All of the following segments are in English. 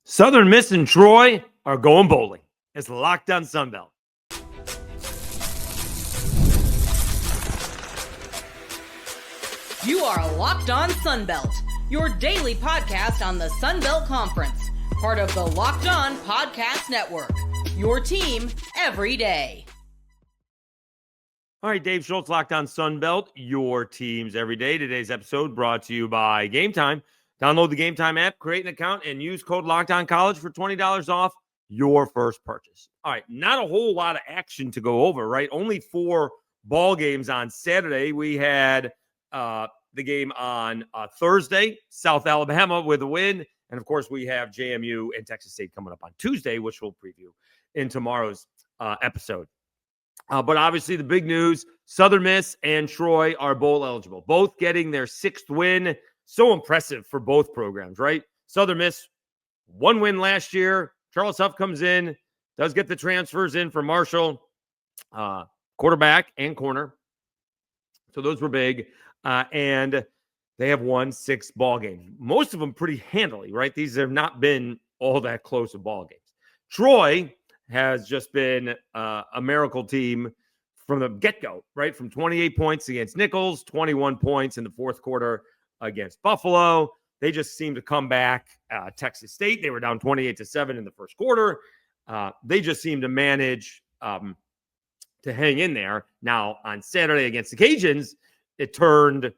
Southern Miss and Troy are going bowling. It's Locked On Sunbelt. You are Locked On Sunbelt, your daily podcast on the Sunbelt Conference, part of the Locked On Podcast Network, your team every day. All right, Dave Schultz, Locked On Sunbelt, your teams every day. Today's episode brought to you by Game Time. Download the Game Time app, create an account, and use code LOCKEDONCollege for $20 off your first purchase. All right, not a whole lot of action to go over, right? Only 4 ball games on Saturday. We had the game on Thursday, South Alabama with a win. And, of course, we have JMU and Texas State coming up on Tuesday, which we'll preview in tomorrow's episode. But obviously the big news, Southern Miss and Troy are bowl eligible, both getting their 6th win. So impressive for both programs, right? Southern Miss, 1 win last year. Charles Huff comes in, does get the transfers in for Marshall, quarterback and corner. So those were big. And they have won 6 ball games. Most of them pretty handily, right? These have not been all that close of ball games. Troy has just been a miracle team from the get-go, right? From 28 points against Nichols, 21 points in the fourth quarter against Buffalo. They just seem to come back. Texas State, they were down 28-7 in the first quarter. They just seem to manage to hang in there. Now, on Saturday against the Cajuns, it turned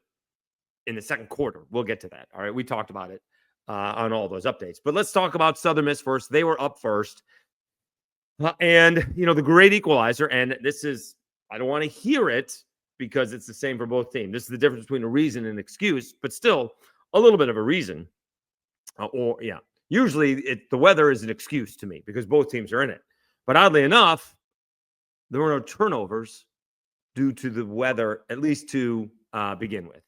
in the second quarter. We'll get to that. All right, we talked about it on all those updates. But let's talk about Southern Miss first. They were up first. And, you know, the great equalizer, and this is, I don't want to hear it because it's the same for both teams. This is the difference between a reason and an excuse, but still a little bit of a reason. Usually the weather is an excuse to me because both teams are in it. But oddly enough, there were no turnovers due to the weather, at least to begin with.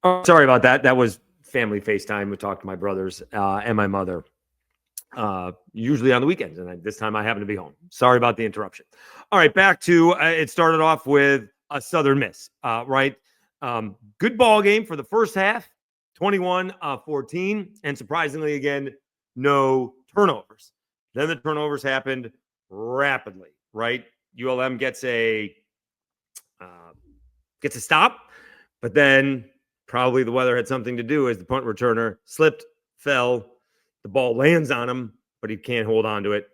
Oh, sorry about that. That was family FaceTime. We talked to my brothers and my mother. Usually on the weekends, and this time I happen to be home. Sorry about the interruption. All right, back to it started off with a Southern Miss, right? Good ball game for the first half, 21-14, and surprisingly, again, no turnovers. Then the turnovers happened rapidly, right? ULM gets a stop, but then probably the weather had something to do as the punt returner slipped, fell. The ball lands on him, but he can't hold on to it.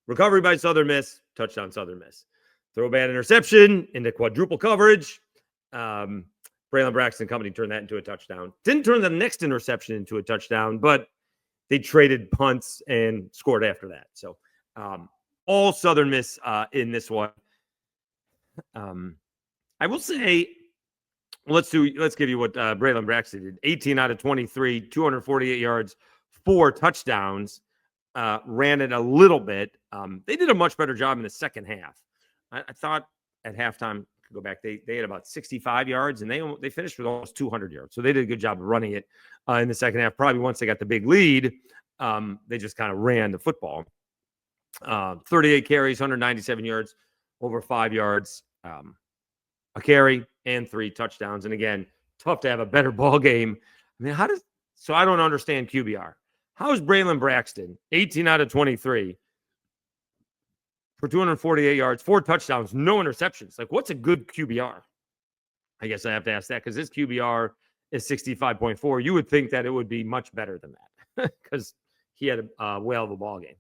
Recovery by Southern Miss, touchdown Southern Miss. Throw a bad interception into quadruple coverage. Braylon Braxton Company turned that into a touchdown. Didn't turn the next interception into a touchdown, but they traded punts and scored after that. So all Southern Miss in this one. I will say, let's give you what Braylon Braxton did. 18 out of 23, 248 yards, 4 touchdowns, ran it a little bit. They did a much better job in the second half. I thought at halftime, go back, they had about 65 yards, and they finished with almost 200 yards. So they did a good job of running it in the second half. Probably once they got the big lead, they just kind of ran the football. 38 carries, 197 yards, over 5 yards, a carry, and 3 touchdowns. And again, tough to have a better ball game. I mean, so I don't understand QBR. How is Braylon Braxton, 18 out of 23, for 248 yards, 4 touchdowns, no interceptions? Like, what's a good QBR? I guess I have to ask that because this QBR is 65.4. You would think that it would be much better than that because he had a whale of a ball game.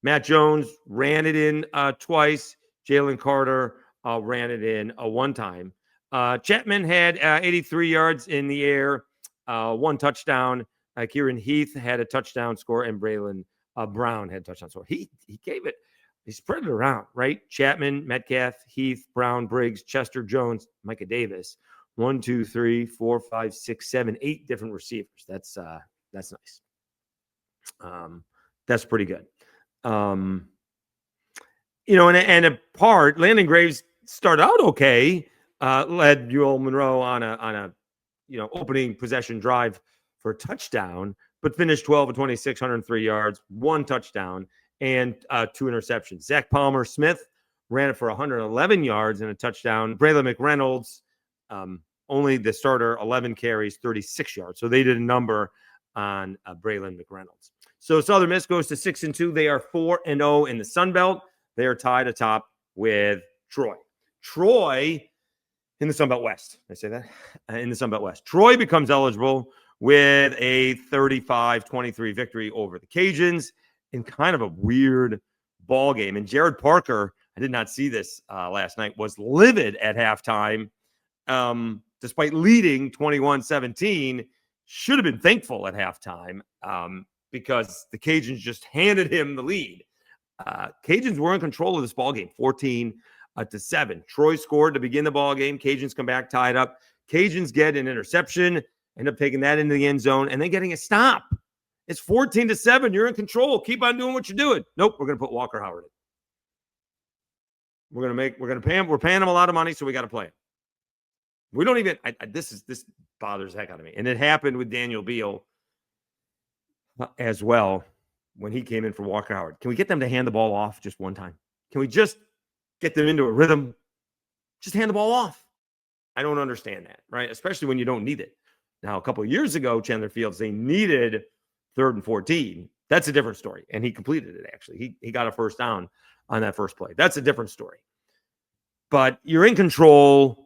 Matt Jones ran it in twice. Jalen Carter ran it in one time. Chapman had 83 yards in the air, 1 touchdown. Kieran Heath had a touchdown score, and Braylon Brown had a touchdown score. He gave it, he spread it around, right? Chapman, Metcalf, Heath, Brown, Briggs, Chester, Jones, Micah Davis. 1, 2, 3, 4, 5, 6, 7, 8 different receivers. That's nice. That's pretty good. You know, and a part, Landon Graves started out okay, led UL Monroe on a opening possession drive for a touchdown, but finished 12 of 26, 103 yards, 1 touchdown, and 2 interceptions. Zach Palmer Smith ran it for 111 yards and a touchdown. Braylon McReynolds, only the starter, 11 carries, 36 yards. So they did a number on Braylon McReynolds. So Southern Miss goes to 6-2. They are 4-0 in the Sun Belt. They are tied atop with Troy. Troy in the Sun Belt West. Did I say that? In the Sun Belt West. Troy becomes eligible with a 35-23 victory over the Cajuns in kind of a weird ball game. And Jared Parker, I did not see this last night, was livid at halftime. Despite leading 21-17, should have been thankful at halftime because the Cajuns just handed him the lead. Cajuns were in control of this ball game, 14-7. Troy scored to begin the ball game. Cajuns come back, tied up. Cajuns get an interception, end up taking that into the end zone, and then getting a stop. It's 14-7. You're in control. Keep on doing what you're doing. Nope, we're going to put Walker Howard in. We're going to pay him. We're paying him a lot of money, so we got to play him. We don't even. This bothers the heck out of me, and it happened with Daniel Beal as well when he came in for Walker Howard. Can we get them to hand the ball off just one time? Can we just get them into a rhythm? Just hand the ball off. I don't understand that, right? Especially when you don't need it. Now, a couple of years ago, Chandler Fields, they needed 3rd and 14. That's a different story, and he completed it. Actually, he got a first down on that first play. That's a different story. But you're in control.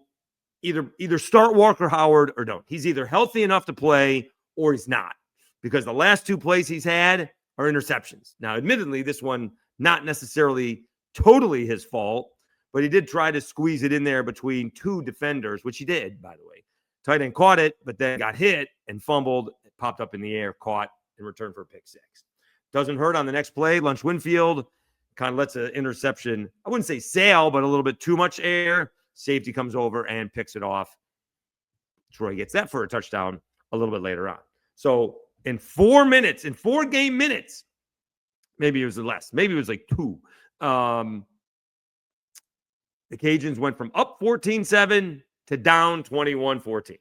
Either start Walker Howard or don't. He's either healthy enough to play or he's not, because the last 2 plays he's had are interceptions. Now, admittedly, this one not necessarily totally his fault, but he did try to squeeze it in there between 2 defenders, which he did, by the way. Tight end caught it, but then got hit and fumbled. It popped up in the air, caught, and returned for a pick 6. Doesn't hurt on the next play. Lunch Winfield kind of lets an interception, I wouldn't say sail, but a little bit too much air. Safety comes over and picks it off. Troy gets that for a touchdown a little bit later on. So in 4 minutes, in 4 game minutes, maybe it was less, maybe it was like 2. The Cajuns went from up 14-7 to down 21-14.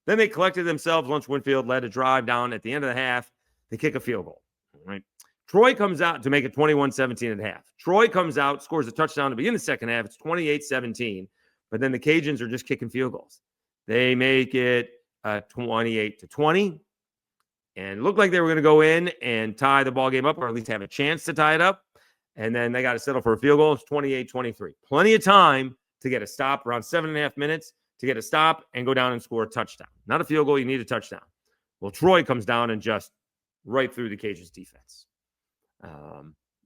Then they collected themselves. Lunch Winfield led a drive down at the end of the half. They kick a field goal. All right. Troy comes out to make it 21-17 at half. Troy comes out, scores a touchdown to begin the second half. It's 28-17. But then the Cajuns are just kicking field goals. They make it 28-20. And it looked like they were going to go in and tie the ball game up, or at least have a chance to tie it up. And then they got to settle for a field goal. It's 28-23. Plenty of time to get a stop, around 7.5 minutes to get a stop and go down and score a touchdown. Not a field goal, you need a touchdown. Well, Troy comes down and just right through the Cajuns' defense.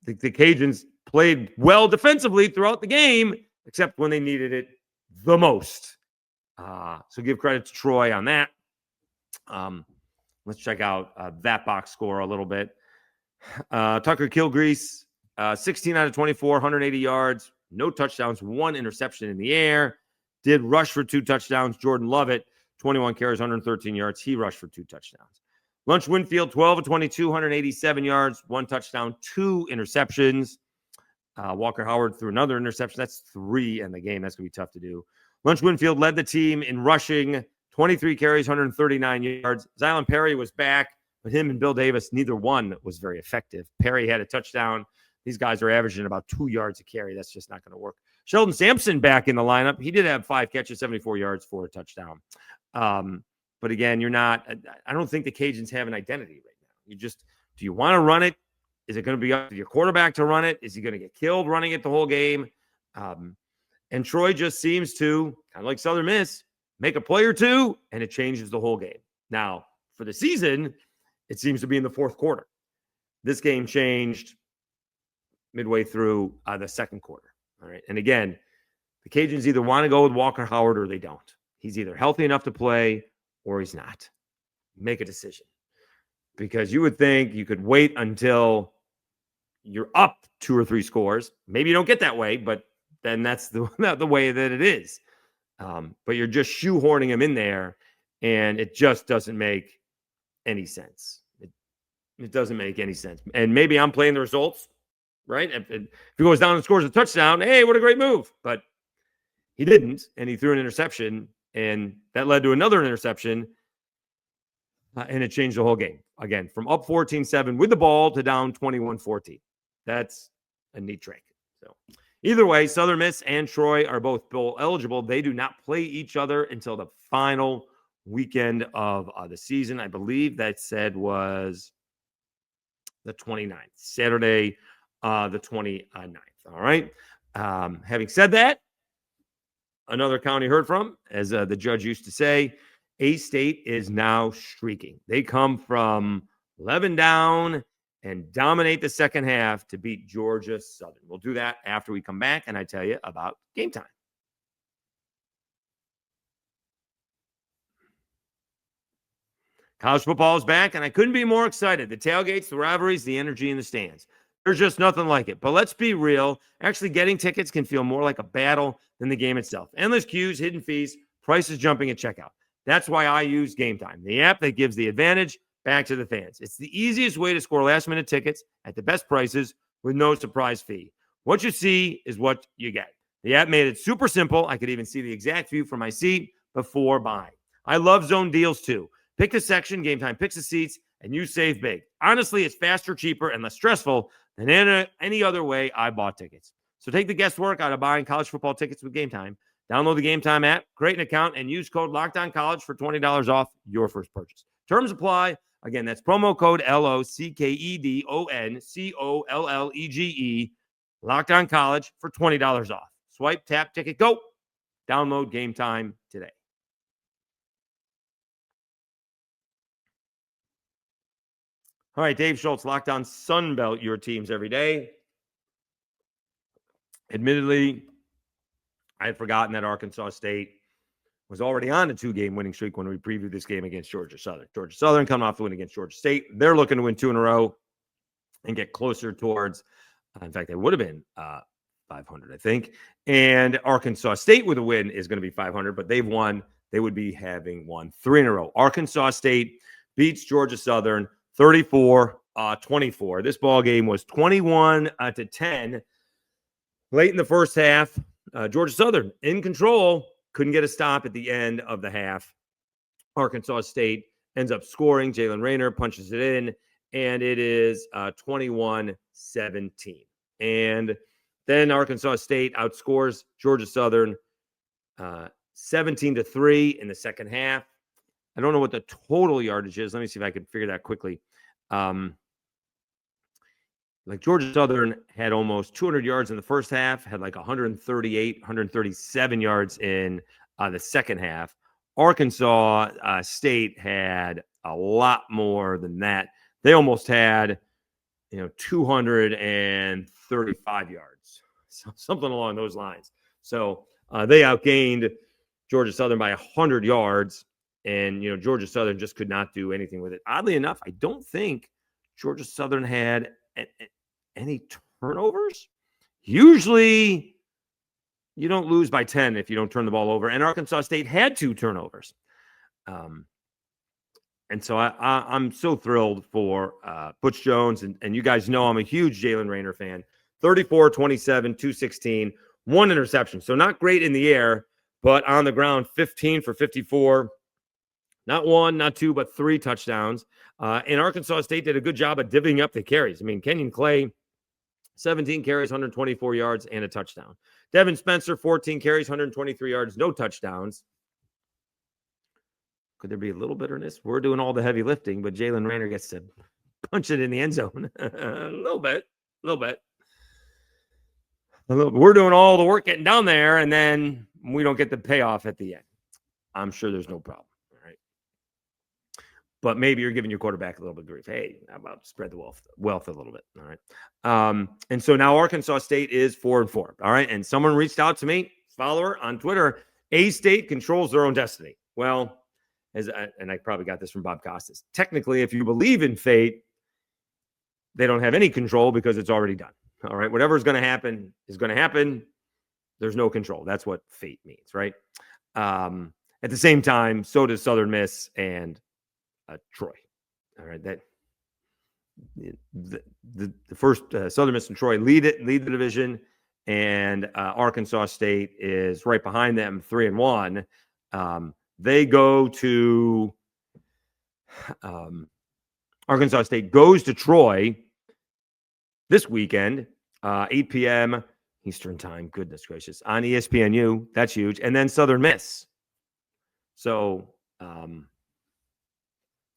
The Cajuns played well defensively throughout the game, except when they needed it the most. So give credit to Troy on that. Let's check out that box score a little bit. Tucker Kilgrease, 16 out of 24, 180 yards, no touchdowns, 1 interception in the air. Did rush for 2 touchdowns. Jordan Lovett, 21 carries, 113 yards. He rushed for 2 touchdowns. Lunch Winfield, 12 of 22, 187 yards, 1 touchdown, 2 interceptions. Walker Howard threw another interception. That's 3 in the game. That's going to be tough to do. Lunch Winfield led the team in rushing, 23 carries, 139 yards. Zylan Perry was back, but him and Bill Davis, neither one was very effective. Perry had a touchdown. These guys are averaging about 2 yards a carry. That's just not going to work. Sheldon Sampson back in the lineup. He did have 5 catches, 74 yards for a touchdown. But again, I don't think the Cajuns have an identity right now. Do you want to run it? Is it going to be up to your quarterback to run it? Is he going to get killed running it the whole game? And Troy just seems to, kind of like Southern Miss, make a play or two, and it changes the whole game. Now, for the season, it seems to be in the 4th quarter. This game changed midway through the 2nd quarter. All right. And again, the Cajuns either want to go with Walker Howard or they don't. He's either healthy enough to play or he's not. Make a decision. Because you would think you could wait until you're up 2 or 3 scores. Maybe you don't get that way, but then that's the way that it is. But you're just shoehorning him in there, and it just doesn't make any sense. It doesn't make any sense. And maybe I'm playing the results, right? If he goes down and scores a touchdown, hey, what a great move. But he didn't, and he threw an interception, and that led to another interception, and it changed the whole game. Again, from up 14-7 with the ball to down 21-14. That's a neat trick. So either way, Southern Miss and Troy are both bowl eligible. They do not play each other until the final weekend of the season. I believe that said was the 29th, Saturday, the 29th. All right. Having said that, another county heard from, as the judge used to say, A-State is now streaking. They come from 11 down and dominate the second half to beat Georgia Southern. We'll do that after we come back and I tell you about game time. College football is back, and I couldn't be more excited. The tailgates, the rivalries, the energy in the stands. There's just nothing like it. But let's be real. Actually, getting tickets can feel more like a battle than the game itself. Endless queues, hidden fees, prices jumping at checkout. That's why I use Game Time, the app that gives the advantage back to the fans. It's the easiest way to score last-minute tickets at the best prices with no surprise fee. What you see is what you get. The app made it super simple. I could even see the exact view from my seat before buying. I love zone deals, too. Pick the section, Game Time picks the seats, and you save big. Honestly, it's faster, cheaper, and less stressful than any other way I bought tickets. So take the guesswork out of buying college football tickets with Game Time. Download the Game Time app, create an account, and use code LOCKEDONCollege for $20 off your first purchase. Terms apply. Again, that's promo code LOCKEDONCOLLEGE, LOCKEDONCollege for $20 off. Swipe, tap, ticket, go. Download Game Time today. All right, Dave Schultz, Locked On Sunbelt, your teams every day. Admittedly, I had forgotten that Arkansas State was already on a 2-game winning streak when we previewed this game against Georgia Southern. Georgia Southern coming off the win against Georgia State. They're looking to win 2 in a row and get closer towards, in fact, they would have been 500, I think. And Arkansas State with a win is going to be 500, but they've won. They would be having won 3 in a row. Arkansas State beats Georgia Southern 34-24. This ball game was 21-10. Late in the first half, Georgia Southern in control, couldn't get a stop at the end of the half. Arkansas State ends up scoring. Jaylen Raynor punches it in, and it is 21-17. And then Arkansas State outscores Georgia Southern 17-3 in the second half. I don't know what the total yardage is. Let me see if I can figure that quickly. Like Georgia Southern had almost 200 yards in the first half, had like 138, 137 yards in the second half. Arkansas State had a lot more than that. They almost had, 235 yards, so something along those lines. So they outgained Georgia Southern by 100 yards. And, Georgia Southern just could not do anything with it. Oddly enough, I don't think Georgia Southern had any turnovers. Usually, you don't lose by 10 if you don't turn the ball over. And Arkansas State had 2 turnovers. And so I'm so thrilled for Butch Jones. And you guys know I'm a huge Jaylen Raynor fan. 34, 27, 216, 1 interception. So not great in the air, but on the ground, 15 for 54. Not 1, not 2, but 3 touchdowns. And Arkansas State did a good job of divvying up the carries. I mean, Kenyon Clay, 17 carries, 124 yards, and a touchdown. Devin Spencer, 14 carries, 123 yards, no touchdowns. Could there be a little bitterness? We're doing all the heavy lifting, but Jaylen Raynor gets to punch it in the end zone. a little bit. We're doing all the work getting down there, and then we don't get the payoff at the end. I'm sure there's no problem. But maybe you're giving your quarterback a little bit of grief. Hey, how about spread the wealth a little bit? All right. And so now Arkansas State is 4-4. All right. And someone reached out to me, follower on Twitter. A-State controls their own destiny. Well, and I probably got this from Bob Costas. Technically, if you believe in fate, they don't have any control because it's already done. All right. Whatever is going to happen is going to happen. There's no control. That's what fate means, right? At the same time, so does Southern Miss and Troy. All right, that the first Southern Miss and Troy lead the division, and Arkansas State is right behind them, 3-1. They go to Arkansas State goes to Troy this weekend, 8 p.m. Eastern time. Goodness gracious, on ESPNU. That's huge, and then Southern Miss. So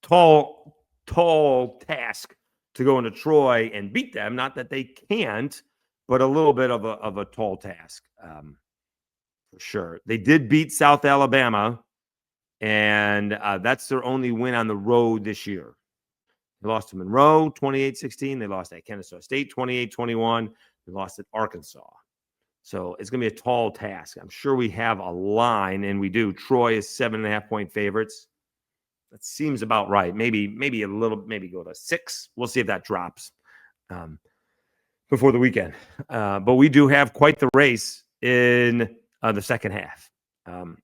tall task to go into Troy and beat them. Not that they can't, but a little bit of a tall task, for sure. They did beat South Alabama, and that's their only win on the road this year. They lost to Monroe 28-16. They lost at Kennesaw State 28-21. They lost at Arkansas. So it's going to be a tall task. I'm sure we have a line, and we do. Troy is 7.5-point favorites. That seems about right. Maybe a little, maybe go to 6. We'll see if that drops before the weekend. But we do have quite the race in the second half of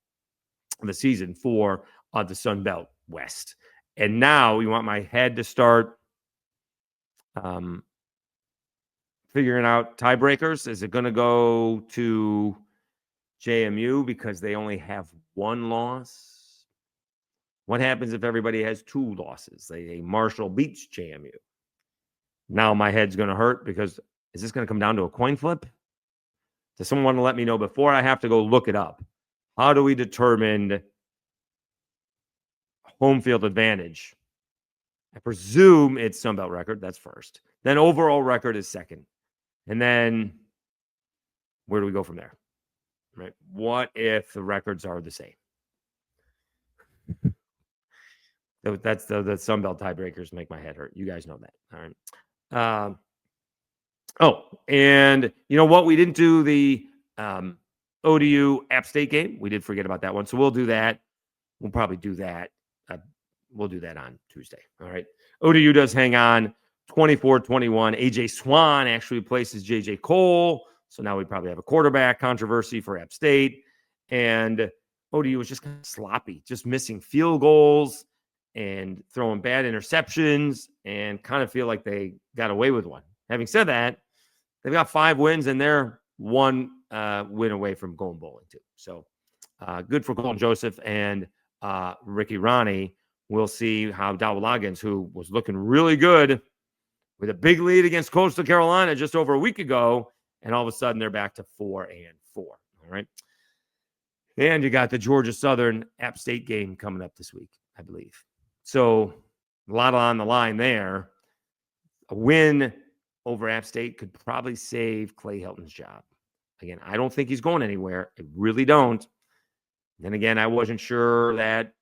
the season for the Sun Belt West. And now you want my head to start figuring out tiebreakers. Is it going to go to JMU because they only have one loss? What happens if everybody has 2 losses? Marshall beats JMU. Now my head's going to hurt because is this going to come down to a coin flip? Does someone want to let me know before I have to go look it up? How do we determine home field advantage? I presume it's Sun Belt record. That's first. Then overall record is second. And then where do we go from there? Right? What if the records are the same? That's the Sun Belt tiebreakers make my head hurt. You guys know that. All right. And you know what? We didn't do the ODU App State game. We did forget about that one. So we'll do that. We'll probably do that. We'll do that on Tuesday. All right. ODU does hang on 24-21. AJ Swan actually places JJ Cole. So now we probably have a quarterback controversy for App State. And ODU was just kind of sloppy, just missing field goals and throwing bad interceptions and kind of feel like they got away with one. Having said that, they've got 5 wins and they're 1 win away from going bowling too. So good for Colton Joseph and Ricky Ronnie. We'll see how Dowell Loggins, who was looking really good with a big lead against Coastal Carolina just over a week ago, and all of a sudden they're back to 4-4. All right. And you got the Georgia Southern App State game coming up this week, I believe. So a lot on the line there. A win over App State could probably save Clay Helton's job. Again, I don't think he's going anywhere. I really don't. Then again, I wasn't sure that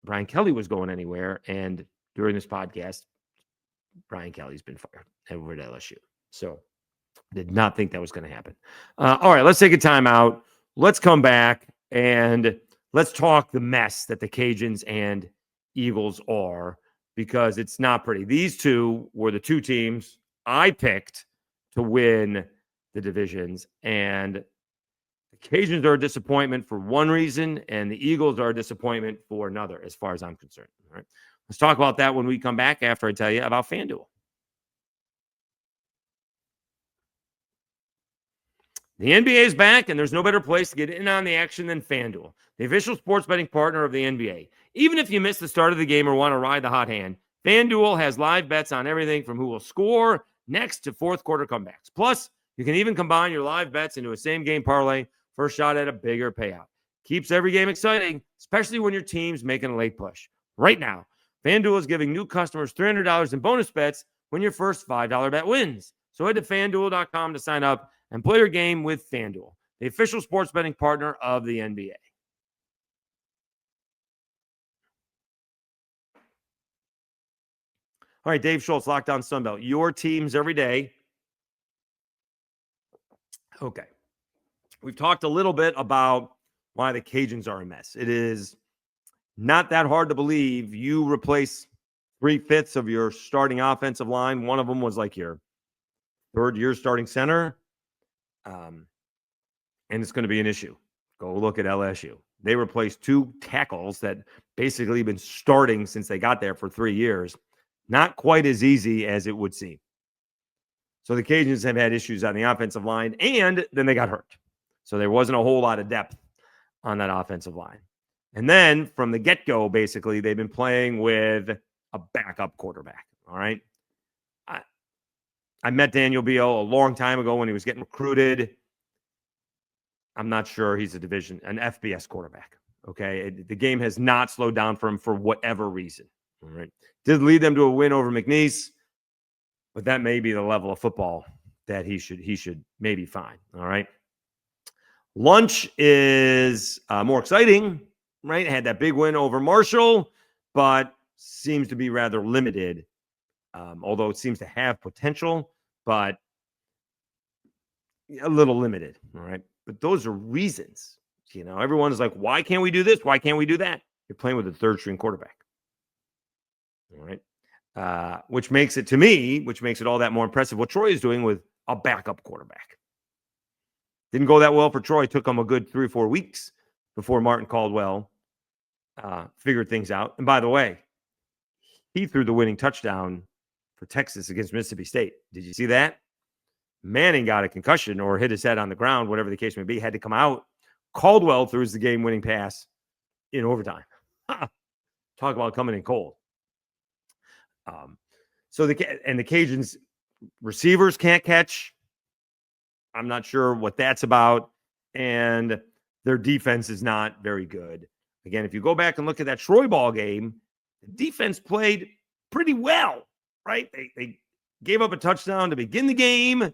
Brian Kelly was going anywhere. And during this podcast, Brian Kelly's been fired over at LSU. So I did not think that was going to happen. All right, let's take a timeout. Let's come back and let's talk the mess that the Cajuns and Eagles are, because it's not pretty. These two were the 2 teams I picked to win the divisions, and the Cajuns are a disappointment for one reason, and the Eagles are a disappointment for another, as far as I'm concerned. All right. Let's talk about that when we come back after I tell you about FanDuel. The NBA is back, and there's no better place to get in on the action than FanDuel, the official sports betting partner of the NBA. Even if you miss the start of the game or want to ride the hot hand, FanDuel has live bets on everything from who will score next to fourth quarter comebacks. Plus, you can even combine your live bets into a same-game parlay for a shot at a bigger payout. Keeps every game exciting, especially when your team's making a late push. Right now, FanDuel is giving new customers $300 in bonus bets when your first $5 bet wins. So head to FanDuel.com to sign up and play your game with FanDuel, the official sports betting partner of the NBA. All right, Dave Schultz, Locked On Sunbelt. Your teams every day. Okay. We've talked a little bit about why the Cajuns are a mess. It is not that hard to believe you replace 3/5 of your starting offensive line. One of them was like your third-year starting center. And it's going to be an issue. Go look at LSU. They replaced 2 tackles that basically been starting since they got there for 3 years. Not quite as easy as it would seem. So the Cajuns have had issues on the offensive line, and then they got hurt. So there wasn't a whole lot of depth on that offensive line. And then from the get-go, basically, they've been playing with a backup quarterback. All right. I met Daniel Beal a long time ago when he was getting recruited. I'm not sure he's an FBS quarterback. Okay. The game has not slowed down for him for whatever reason. All right. Did lead them to a win over McNeese, but that may be the level of football that he should maybe find. All right. Lunch is more exciting, right? Had that big win over Marshall, but seems to be rather limited, although it seems to have potential, but a little limited. All right. But those are reasons. Everyone's like, why can't we do this? Why can't we do that? You're playing with a third string quarterback. All right. Which makes it all that more impressive what Troy is doing with a backup quarterback. Didn't go that well for Troy. Took them a good 3 or 4 weeks before Martin Caldwell figured things out. And by the way, he threw the winning touchdown for Texas against Mississippi State. Did you see that? Manning got a concussion or hit his head on the ground, whatever the case may be, had to come out. Caldwell throws the game-winning pass in overtime. Talk about coming in cold. So the Cajuns receivers can't catch. I'm not sure what that's about. And their defense is not very good. Again, if you go back and look at that Troy ball game, the defense played pretty well, right? They gave up a touchdown to begin the game,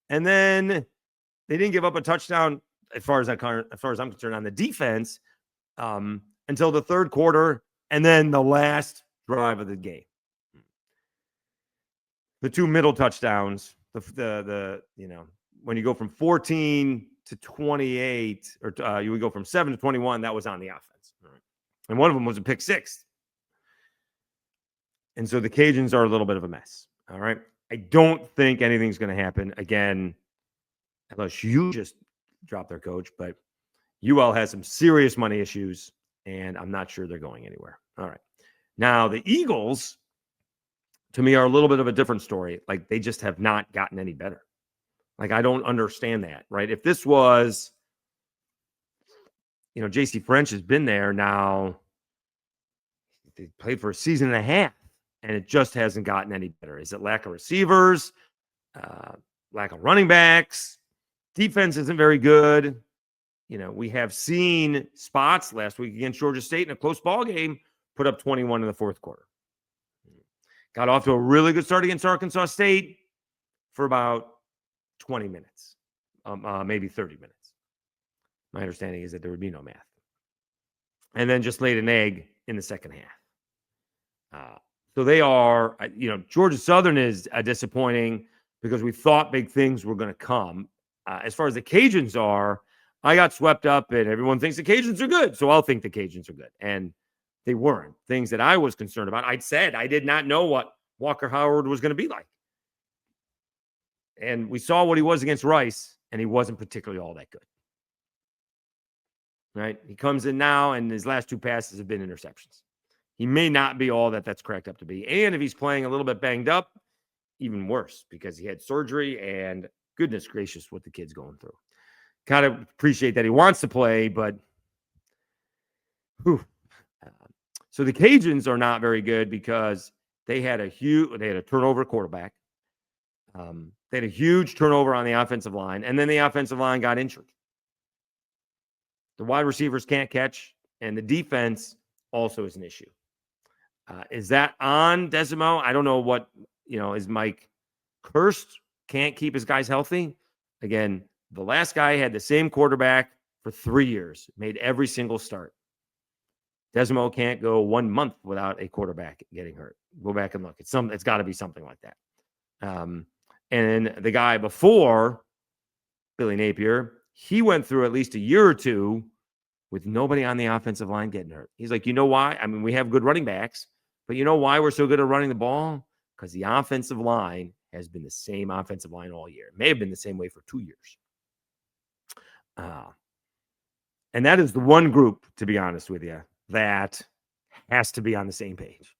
and then they didn't give up a touchdown, as far as I'm concerned, on the defense until the third quarter, and then the last drive of the game. The 2 middle touchdowns, when you go from 14 to 28, or you would go from 7 to 21, that was on the offense. Right? And one of them was a pick six. And so the Cajuns are a little bit of a mess. All right. I don't think anything's going to happen again, unless you just drop their coach. But UL has some serious money issues, and I'm not sure they're going anywhere. All right. Now, the Eagles, to me, are a little bit of a different story. Like, they just have not gotten any better. Like, I don't understand that, right? If this was, J.C. French has been there now. They played for a season and a half, and it just hasn't gotten any better. Is it lack of receivers, lack of running backs? Defense isn't very good. We have seen spots last week against Georgia State in a close ball game put up 21 in the fourth quarter. Got off to a really good start against Arkansas State for about 20 minutes, maybe 30 minutes. My understanding is that there would be no math. And then just laid an egg in the second half. So they are, Georgia Southern is disappointing because we thought big things were going to come. As far as the Cajuns are, I got swept up and everyone thinks the Cajuns are good. So I'll think the Cajuns are good. And they weren't. Things that I was concerned about. I said I did not know what Walker Howard was going to be like. And we saw what he was against Rice, and he wasn't particularly all that good. Right? He comes in now, and his last 2 passes have been interceptions. He may not be all that's cracked up to be. And if he's playing a little bit banged up, even worse, because he had surgery, and goodness gracious, what the kid's going through. Kind of appreciate that he wants to play, but so the Cajuns are not very good because they had a turnover quarterback. They had a huge turnover on the offensive line, and then the offensive line got injured. The wide receivers can't catch, and the defense also is an issue. Is that on Desimo? I don't know what, is Mike cursed? Can't keep his guys healthy? Again, the last guy had the same quarterback for 3 years, made every single start. Desimo can't go 1 month without a quarterback getting hurt. Go back and look. It's got to be something like that. And the guy before, Billy Napier, he went through at least a year or two with nobody on the offensive line getting hurt. He's like, you know why? I mean, we have good running backs, but you know why we're so good at running the ball? Because the offensive line has been the same offensive line all year. It may have been the same way for 2 years. And that is the one group, to be honest with you, that has to be on the same page.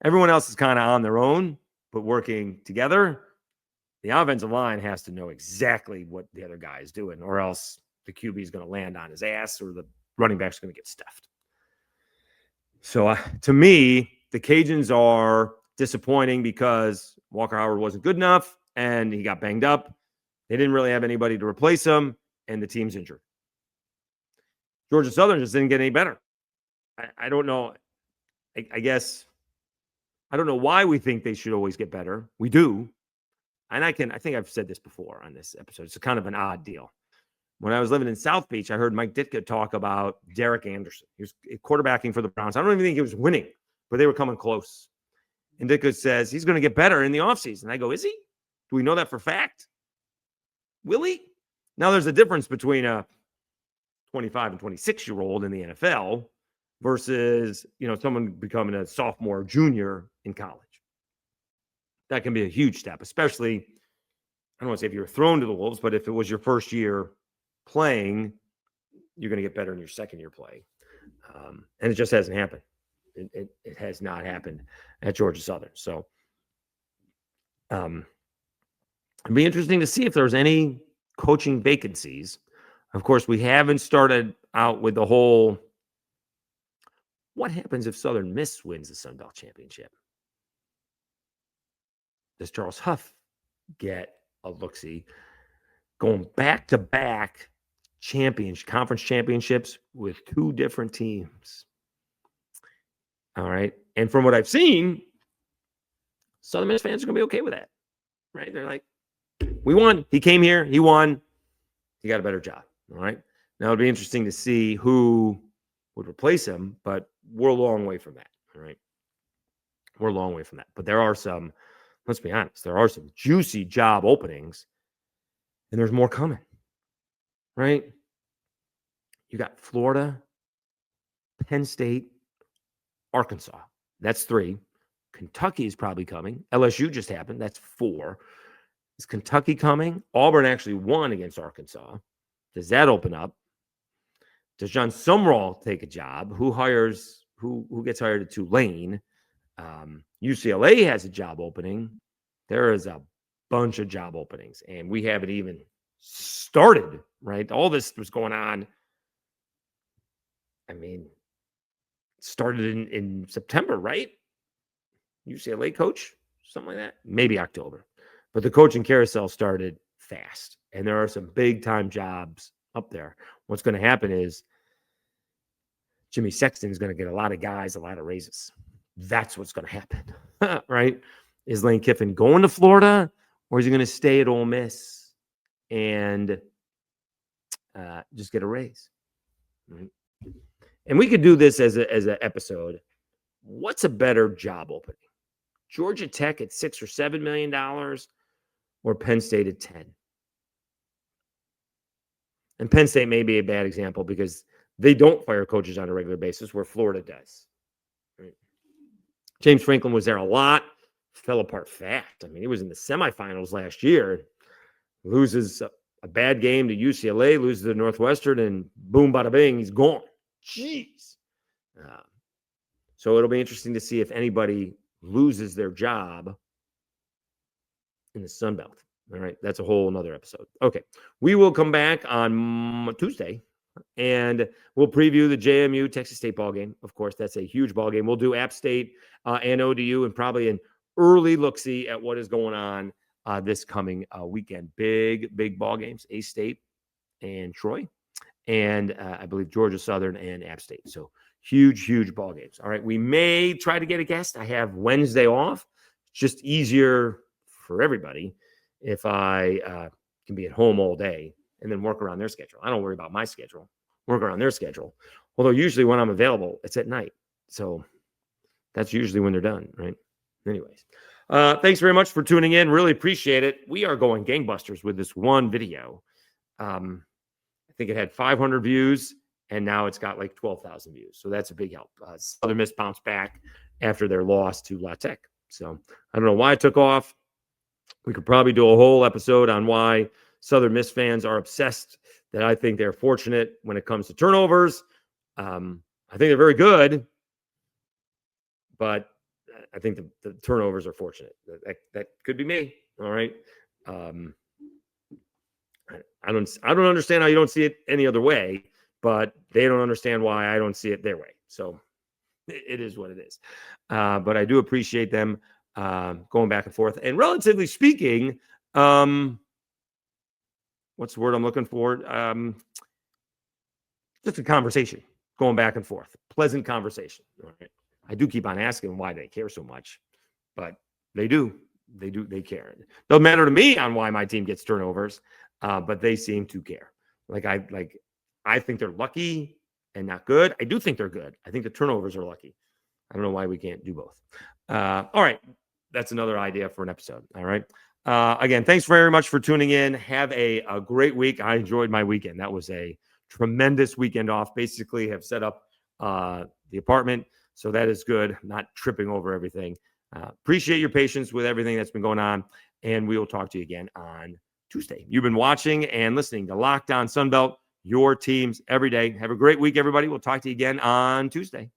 Everyone else is kind of on their own, but working together. The offensive line has to know exactly what the other guy is doing, or else the QB is going to land on his ass or the running back's going to get stuffed. So to me, the Cajuns are disappointing because Walker Howard wasn't good enough and he got banged up. They didn't really have anybody to replace him, and the team's injured. Georgia Southern just didn't get any better. I don't know. I guess I don't know why we think they should always get better. We do. And I think I've said this before on this episode. It's kind of an odd deal. When I was living in South Beach, I heard Mike Ditka talk about Derek Anderson. He was quarterbacking for the Browns. I don't even think he was winning, but they were coming close. And Ditka says he's going to get better in the offseason. I go, is he? Do we know that for fact? Will he? Now, there's a difference between a 25 and 26-year-old in the NFL versus, someone becoming a sophomore or junior in college. That can be a huge step, especially, I don't want to say if you were thrown to the wolves, but if it was your first year playing, you're going to get better in your second year play. And it just hasn't happened. It has not happened at Georgia Southern. So it'd be interesting to see if there's any coaching vacancies. Of course, we haven't started out with the whole, what happens if Southern Miss wins the Sun Belt Championship? Does Charles Huff get a look-see? Going back-to-back conference championships with two different teams. All right. And from what I've seen, Southern Miss fans are going to be okay with that. Right? They're like, we won. He came here. He won. He got a better job. All right. Now, it'll be interesting to see who would replace him, but we're a long way from that. All right. We're a long way from that. But there are some, let's be honest, there are some juicy job openings, and there's more coming. Right? You got Florida, Penn State, Arkansas. That's 3. Kentucky is probably coming. LSU just happened. That's 4. Is Kentucky coming? Auburn actually won against Arkansas. Does that open up? Does John Sumrall take a job? Who gets hired at Tulane? UCLA has a job opening. There is a bunch of job openings, and we haven't even started, right? All this was going on. I mean, started in September, right? UCLA coach, something like that. Maybe October. But the coaching carousel started fast, and there are some big-time jobs up there. What's going to happen is Jimmy Sexton is going to get a lot of guys, a lot of raises. That's what's going to happen, right? Is Lane Kiffin going to Florida, or is he going to stay at Ole Miss and just get a raise? Right? And we could do this as an episode. What's a better job opening? Georgia Tech at $6 or $7 million, or Penn State at 10? And Penn State may be a bad example because they don't fire coaches on a regular basis, where Florida does. Right? James Franklin was there a lot, fell apart fast. I mean, he was in the semifinals last year, loses a bad game to UCLA, loses to Northwestern, and boom, bada bing, he's gone. Jeez. So it'll be interesting to see if anybody loses their job in the Sun Belt. All right. That's a whole nother episode. Okay. We will come back on Tuesday, and we'll preview the JMU Texas State ball game. Of course, that's a huge ball game. We'll do App State and ODU, and probably an early look-see at what is going on this coming weekend. Big ball games, A-State and Troy, and I believe Georgia Southern and App State. So huge ball games. All right. We may try to get a guest. I have Wednesday off. It's just easier for everybody if I can be at home all day and then work around their schedule. I don't worry about my schedule. Work around their schedule. Although usually when I'm available, it's at night. So that's usually when they're done, right? Anyways, thanks very much for tuning in. Really appreciate it. We are going gangbusters with this one video. I think it had 500 views, and now it's got like 12,000 views. So that's a big help. Southern Miss bounced back after their loss to La Tech. So I don't know why it took off. We could probably do a whole episode on why Southern Miss fans are obsessed, that I think they're fortunate when it comes to turnovers. I think they're very good, but I think the turnovers are fortunate. That could be me. All right. I don't understand how you don't see it any other way, but they don't understand why I don't see it their way. So it is what it is. But I do appreciate them going back and forth. And relatively speaking, what's the word I'm looking for? just a conversation going back and forth. Pleasant conversation. All right. I do keep on asking why they care so much, but they do. They care. Doesn't matter to me on why my team gets turnovers, but they seem to care. I think they're lucky and not good. I do think they're good. I think the turnovers are lucky. I don't know why we can't do both. All right. That's another idea for an episode. All right. Again, thanks very much for tuning in. Have a great week. I enjoyed my weekend. That was a tremendous weekend off. Basically have set up the apartment. So that is good. Not tripping over everything. Appreciate your patience with everything that's been going on. And we will talk to you again on Tuesday. You've been watching and listening to Locked On Sunbelt, your teams every day. Have a great week, everybody. We'll talk to you again on Tuesday.